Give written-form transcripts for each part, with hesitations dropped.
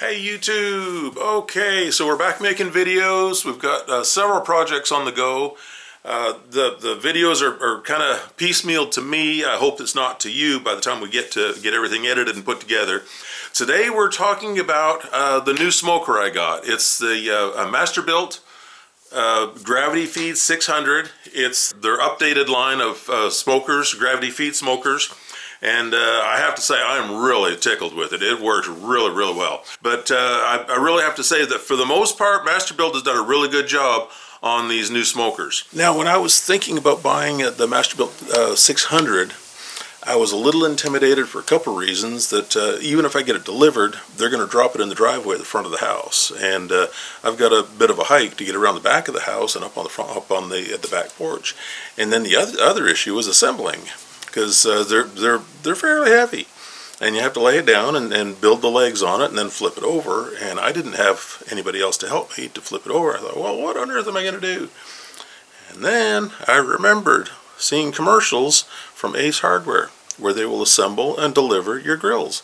Hey YouTube! Okay, so we're back making videos. We've got several projects on the go. The videos are kind of piecemeal to me. I hope it's not to you by the time we get everything edited and put together. Today we're talking about the new smoker I got. It's the Masterbult Gravity Feed 600. It's their updated line of smokers, gravity feed smokers. And I have to say, I'm really tickled with it. It works really, really well. But I really have to say that for the most part, Masterbult has done a really good job on these new smokers. Now, when I was thinking about buying the Masterbult 600, I was a little intimidated for a couple reasons. That even if I get it delivered, they're going to drop it in the driveway at the front of the house, and I've got a bit of a hike to get around the back of the house and up on the front, at the back porch. And then the other issue is assembling, because they're fairly heavy, and you have to lay it down and build the legs on it and then flip it over. And I didn't have anybody else to help me to flip it over. I thought, well, what on earth am I going to do? And then I remembered seeing commercials from Ace Hardware where they will assemble and deliver your grills.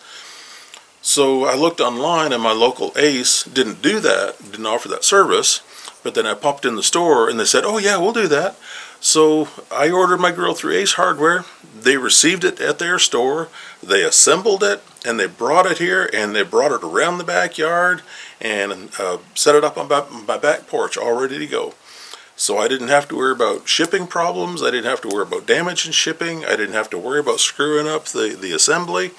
So I looked online, and my local Ace didn't do that, didn't offer that service. But then I popped in the store and they said, oh yeah, we'll do that. So I ordered my grill through Ace Hardware. They received it at their store, they assembled it, and they brought it here, and they brought it around the backyard and set it up on my back porch, all ready to go. So I didn't have to worry about shipping problems. I didn't have to worry about damage in shipping. I didn't have to worry about screwing up the assembly.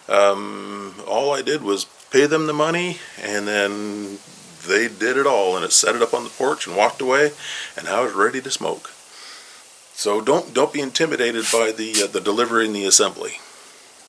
All I did was pay them the money, and then they did it all, and it set it up on the porch and walked away, and I was ready to smoke. So don't be intimidated by the delivery and the assembly.